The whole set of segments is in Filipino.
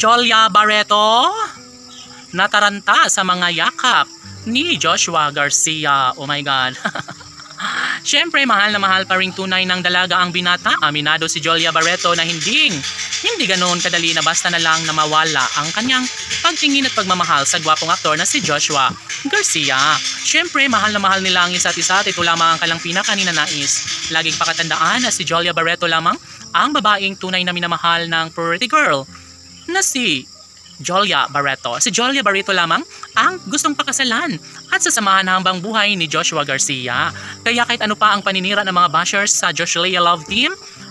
Jolia Barreto nataranta sa mga yakap ni Joshua Garcia. Oh my God. Siyempre, mahal na mahal pa ring tunay ng dalaga ang binata. Aminado si Jolia Barreto na hindi ganoon kadali na basta na lang na mawala ang kanyang pagtingin at pagmamahal sa gwapong aktor na si Joshua Garcia. Siyempre, mahal na mahal nila ang isa't isa at ito lamang ang kalang pinakaninanais. Laging pakatandaan na si Jolia Barreto lamang ang babaeng tunay na minamahal ng pretty girl na si Jolia Barreto. Si Jolia Barreto lamang ang gustong pakasalan at sasamahan hanggang buhay ni Joshua Garcia. Kaya kahit ano pa ang paninira ng mga bashers sa Joshua Love Team,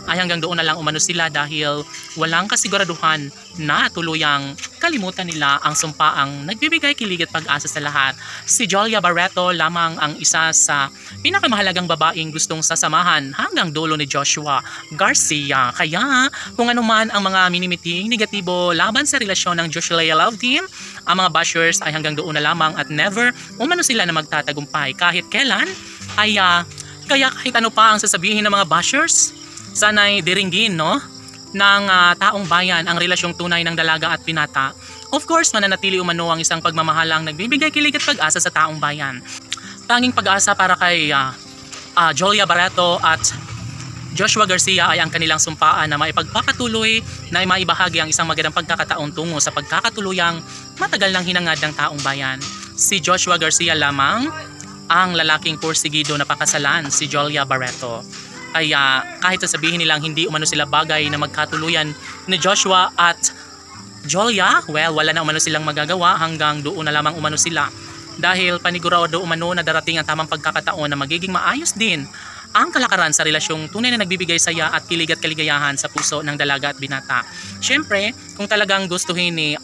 ay hanggang doon na lang umano sila dahil walang kasiguraduhan na tuluyang kalimutan nila ang sumpaang nagbibigay kilig at pag-asa sa lahat. Si Jolia Barreto lamang ang isa sa pinakamahalagang babaeng gustong sasamahan hanggang dulo ni Joshua Garcia. Kaya kung ano man ang mga minimiting negatibo laban sa relasyon ng Joshua Love Team, ang mga bashers ay hanggang doon na lamang at never umano sila na magtatagumpay kahit kailan. Ay kaya kahit ano pa ang sasabihin ng mga bashers, sana'y diringgin ng taong bayan ang relasyong tunay ng dalaga at binata. Of course, mananatili umano ang isang pagmamahalang nagbibigay kilig at pag-asa sa taong bayan. Tanging pag-asa para kay Jolia Barreto at Joshua Garcia ay ang kanilang sumpaan na maipagpapatuloy na maibahagi ang isang magandang pagkakataon tungo sa pagkakatuluyang matagal ng hinangad ng taong bayan. Si Joshua Garcia lamang ang lalaking porsigido na pakasalan si Jolia Barreto. Kaya kahit sasabihin nilang hindi umano sila bagay na magkatuluyan ni Joshua at Jolia, well, wala na umano silang magagawa, hanggang doon na lamang umano sila. Dahil panigurado umano na darating ang tamang pagkakataon na magiging maayos din ang kalakaran sa relasyong tunay na nagbibigay saya at kilig at kaligayahan sa puso ng dalaga at binata. Siyempre, kung talagang gustuhin ni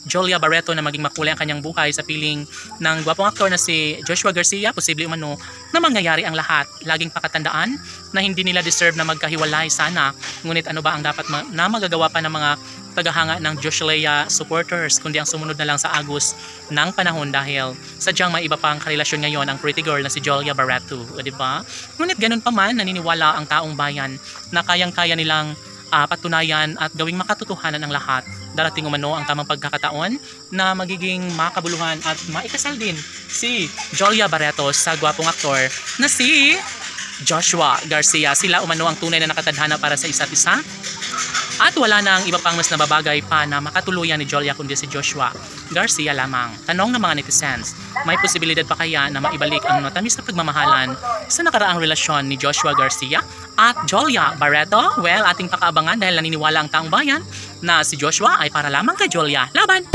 Jolia Barreto na maging makulay ang kanyang buhay sa piling ng gwapong aktor na si Joshua Garcia, posible umano na mangyayari ang lahat. Laging pakatandaan na hindi nila deserve na magkahiwalay sana. Ngunit ano ba ang dapat na magagawa pa ng mga tagahanga ng Joshua supporters kundi ang sumunod na lang sa agos ng panahon dahil sadyang may iba pang karelasyon ngayon ang pretty girl na si Jolia Barreto, diba? Ngunit ganun pa man, naniniwala ang taong bayan na kayang-kaya nilang patunayan at gawing makatotohanan ang lahat. Darating umano ang tamang pagkakataon na magiging makabuluhan at maikasal din si Jolia Barreto sa gwapong aktor na si Joshua Garcia. Sila umano ang tunay na nakatadhana para sa isa't isa at wala nang iba pang mas nababagay pa na makatuluyan ni Jolia kundi si Joshua Garcia lamang. Tanong ng mga netizens, may posibilidad pa kaya na maibalik ang matamis na pagmamahalan sa nakaraang relasyon ni Joshua Garcia at Jolia Barreto? Well, ating pakaabangan dahil naniniwala ang taong bayan na si Joshua ay para lamang kay Jolia. Laban!